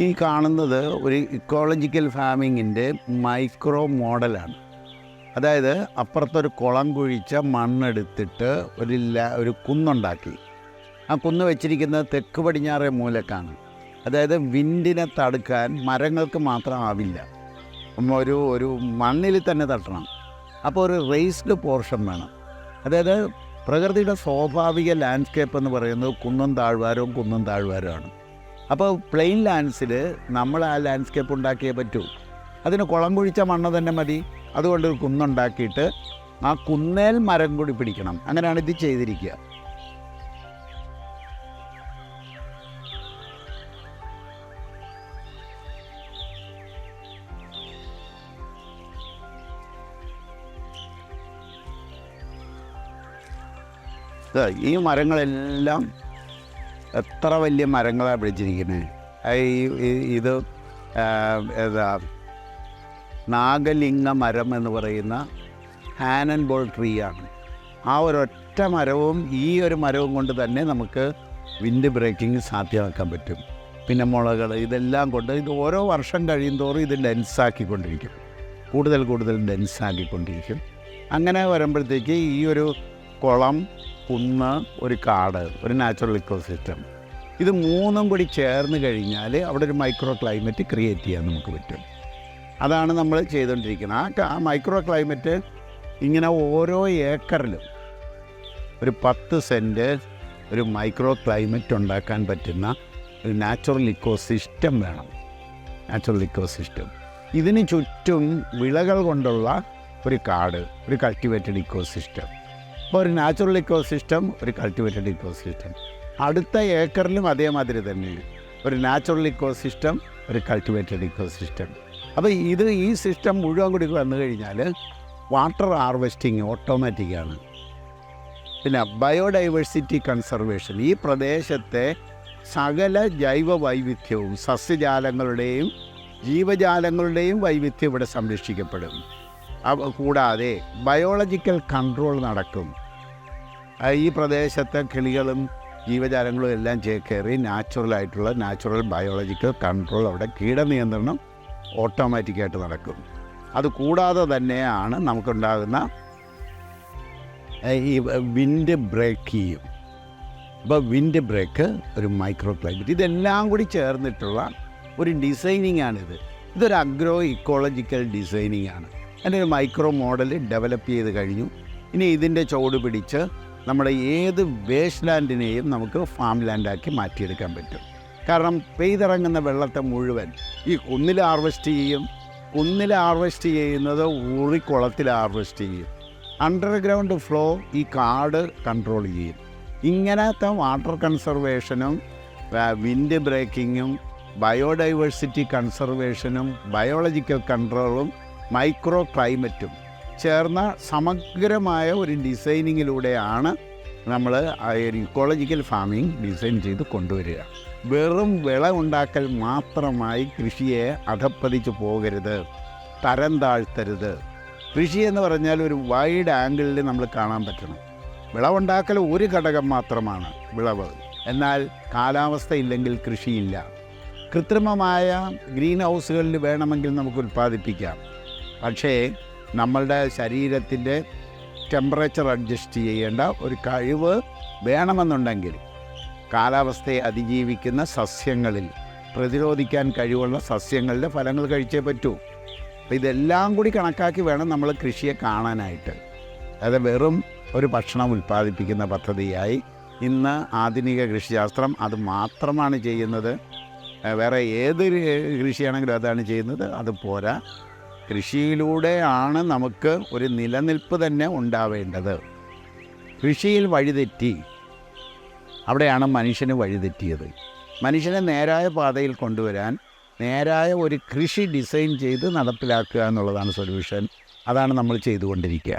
ഈ കാണുന്നത് ഒരു ഇക്കോളജിക്കൽ ഫാമിങ്ങിൻ്റെ മൈക്രോ മോഡലാണ്. അതായത് അപ്പുറത്തൊരു കുളം കുഴിച്ച മണ്ണെടുത്തിട്ട് ഒരു കുന്നുണ്ടാക്കി. ആ കുന്ന് വെച്ചിരിക്കുന്നത് തെക്ക് പടിഞ്ഞാറേ മൂലക്കാണ്. അതായത് വിൻഡിനെ തടുക്കാൻ മരങ്ങൾക്ക് മാത്രമാവില്ല, ഒരു മണ്ണിൽ തന്നെ തട്ടണം. അപ്പോൾ ഒരു റേസ്ഡ് പോർഷൻ വേണം. അതായത് പ്രകൃതിയുടെ സ്വാഭാവിക ലാൻഡ്സ്കേപ്പ് എന്ന് പറയുന്നത് കുന്നും താഴ്വാരമാണ്. അപ്പോൾ പ്ലെയിൻ ലാൻഡ്സിൽ നമ്മൾ ആ ലാൻഡ്സ്കേപ്പ് ഉണ്ടാക്കിയേ പറ്റൂ. അതിന് കുളം കുഴിച്ച മണ്ണ് തന്നെ മതി. അതുകൊണ്ട് ഒരു കുന്നുണ്ടാക്കിയിട്ട് ആ കുന്നേൽ മരം കൂടി പിടിക്കണം. അങ്ങനെയാണ് ഇത് ചെയ്തിരിക്കുക. ഈ മരങ്ങളെല്ലാം എത്ര വലിയ മരങ്ങളാണ് പിടിച്ചിരിക്കുന്നത്. ഇത് നാഗലിംഗ മരം എന്ന് പറയുന്ന ഹാനൻ ബോൾ ട്രീ ആണ്. ആ ഒരൊറ്റ മരവും ഈ ഒരു മരവും കൊണ്ട് തന്നെ നമുക്ക് വിൻഡ് ബ്രേക്കിംഗ് സാധ്യമാക്കാൻ പറ്റും. പിന്നെ മുളകൾ ഇതെല്ലാം കൊണ്ട് ഇത് ഓരോ വർഷം കഴിയുന്തോറും ഇത് ഡെൻസാക്കിക്കൊണ്ടിരിക്കും, കൂടുതൽ ഡെൻസാക്കിക്കൊണ്ടിരിക്കും. അങ്ങനെ വരുമ്പോഴത്തേക്ക് ഈ ഒരു കുളം, കുന്ന്, ഒരു കാട്, ഒരു നാച്ചുറൽ ഇക്കോസിസ്റ്റം, ഇത് മൂന്നും കൂടി ചേർന്ന് കഴിഞ്ഞാൽ അവിടെ ഒരു മൈക്രോ ക്ലൈമറ്റ് ക്രിയേറ്റ് ചെയ്യാൻ നമുക്ക് പറ്റും. അതാണ് നമ്മൾ ചെയ്തുകൊണ്ടിരിക്കുന്നത്. ആ മൈക്രോ ക്ലൈമറ്റ് ഇങ്ങനെ ഓരോ ഏക്കറിലും ഒരു 10 സെൻറ്റ് ഒരു മൈക്രോ ക്ലൈമറ്റ് ഉണ്ടാക്കാൻ പറ്റുന്ന ഒരു നാച്ചുറൽ ഇക്കോസിസ്റ്റം വേണം. നാച്ചുറൽ ഇക്കോസിസ്റ്റം ഇതിന് ചുറ്റും വിളകൾ കൊണ്ടുള്ള ഒരു കാട്, ഒരു കൾട്ടിവേറ്റഡ് ഇക്കോസിസ്റ്റം. അപ്പോൾ ഒരു നാച്ചുറൽ ഇക്കോസിസ്റ്റം, ഒരു കൾട്ടിവേറ്റഡ് ഇക്കോസിസ്റ്റം. അടുത്ത ഏക്കറിലും അതേമാതിരി തന്നെ ഒരു നാച്ചുറൽ ഇക്കോസിസ്റ്റം, ഒരു കൾട്ടിവേറ്റഡ് ഇക്കോസിസ്റ്റം. അപ്പോൾ ഈ സിസ്റ്റം മുഴുവൻ കൂടി വന്നു കഴിഞ്ഞാൽ വാട്ടർ ഹാർവെസ്റ്റിംഗ് ഓട്ടോമാറ്റിക്കാണ്. പിന്നെ ബയോഡൈവേഴ്സിറ്റി കൺസർവേഷൻ, ഈ പ്രദേശത്തെ സകല ജൈവ വൈവിധ്യവും സസ്യജാലങ്ങളുടെയും ജീവജാലങ്ങളുടെയും വൈവിധ്യം ഇവിടെ സംരക്ഷിക്കപ്പെടും. കൂടാതെ ബയോളജിക്കൽ കൺട്രോൾ നടക്കും. ഈ പ്രദേശത്തെ കിളികളും ജീവജാലങ്ങളും എല്ലാം ചേക്കേറി നാച്ചുറൽ ബയോളജിക്കൽ കൺട്രോൾ, അവിടെ കീടനിയന്ത്രണം ഓട്ടോമാറ്റിക്കായിട്ട് നടക്കും. അതുകൂടാതെ തന്നെയാണ് നമുക്കുണ്ടാകുന്ന ഈ വിൻഡ് ബ്രേക്ക് ചെയ്യും. അപ്പോൾ വിൻഡ് ബ്രേക്ക്, ഒരു മൈക്രോ ക്ലൈമറ്റ്, ഇതെല്ലാം കൂടി ചേർന്നിട്ടുള്ള ഒരു ഡിസൈനിങ് ആണിത്. ഇതൊരു അഗ്രോ ഇക്കോളജിക്കൽ ഡിസൈനിങ് ആണ്. അതിൻ്റെ ഒരു മൈക്രോ മോഡൽ ഡെവലപ്പ് ചെയ്ത് കഴിഞ്ഞു. ഇനി ഇതിൻ്റെ ചുവട് പിടിച്ച് നമ്മുടെ ഏത് വേസ്റ്റ് ലാൻഡിനെയും നമുക്ക് ഫാം ലാൻഡാക്കി മാറ്റിയെടുക്കാൻ പറ്റും. കാരണം പെയ്തിറങ്ങുന്ന വെള്ളത്തെ മുഴുവൻ ഈ കുന്നിൽ ഹാർവെസ്റ്റ് ചെയ്യും. കുന്നിൽ ഹാർവെസ്റ്റ് ചെയ്യുന്നത് കുളത്തിൽ ഹാർവെസ്റ്റ് ചെയ്യും. അണ്ടർഗ്രൗണ്ട് ഫ്ലോ ഈ കാട് കൺട്രോൾ ചെയ്യും. ഇങ്ങനത്തെ വാട്ടർ കൺസർവേഷനും വിൻഡ് ബ്രേക്കിങ്ങും ബയോഡൈവേഴ്സിറ്റി കൺസർവേഷനും ബയോളജിക്കൽ കൺട്രോളും മൈക്രോ ക്ലൈമറ്റും ചേർന്ന സമഗ്രമായ ഒരു ഡിസൈനിങ്ങിലൂടെയാണ് നമ്മൾ ഒരു ഇക്കോളജിക്കൽ ഫാമിംഗ് ഡിസൈൻ ചെയ്ത് കൊണ്ടുവരിക. വെറും വിള ഉണ്ടാക്കൽ മാത്രമായി കൃഷിയെ അധപ്പതിച്ച് പോകരുത്, തരം താഴ്ത്തരുത്. കൃഷി എന്ന് പറഞ്ഞാൽ ഒരു വൈഡ് ആംഗിളിൽ നമ്മൾ കാണാൻ പറ്റണം. വിളവുണ്ടാക്കൽ ഒരു ഘടകം മാത്രമാണ് വിളവ്. എന്നാൽ കാലാവസ്ഥ ഇല്ലെങ്കിൽ കൃഷിയില്ല. കൃത്രിമമായ ഗ്രീൻ ഹൗസുകളിൽ വേണമെങ്കിൽ നമുക്ക് ഉൽപ്പാദിപ്പിക്കാം. പക്ഷേ നമ്മളുടെ ശരീരത്തിൻ്റെ ടെമ്പറേച്ചർ അഡ്ജസ്റ്റ് ചെയ്യേണ്ട ഒരു കഴിവ് വേണമെന്നുണ്ടെങ്കിൽ കാലാവസ്ഥയെ അതിജീവിക്കുന്ന സസ്യങ്ങളിൽ, പ്രതിരോധിക്കാൻ കഴിവുള്ള സസ്യങ്ങളുടെ ഫലങ്ങൾ കഴിച്ചേ പറ്റൂ. അപ്പോൾ ഇതെല്ലാം കൂടി കണക്കാക്കി വേണം നമ്മൾ കൃഷിയെ കാണാനായിട്ട്. അതായത് വെറും ഒരു ഭക്ഷണം ഉൽപ്പാദിപ്പിക്കുന്ന പദ്ധതിയായി ഇന്ന് ആധുനിക കൃഷിശാസ്ത്രം അത് മാത്രമാണ് ചെയ്യുന്നത്. വേറെ ഏത് കൃഷിയാണെങ്കിലും അതാണ് ചെയ്യുന്നത്. അത് പോരാ. കൃഷിയിലൂടെയാണ് നമുക്ക് ഒരു നിലനിൽപ്പ് തന്നെ ഉണ്ടാവേണ്ടത്. കൃഷിയിൽ വഴിതെറ്റി, അവിടെയാണ് മനുഷ്യന് വഴിതെറ്റിയത്. മനുഷ്യനെ നേരായ പാതയിൽ കൊണ്ടുവരാൻ നേരായ ഒരു കൃഷി ഡിസൈൻ ചെയ്ത് നടപ്പിലാക്കുക എന്നുള്ളതാണ് സൊല്യൂഷൻ. അതാണ് നമ്മൾ ചെയ്തുകൊണ്ടിരിക്കുക.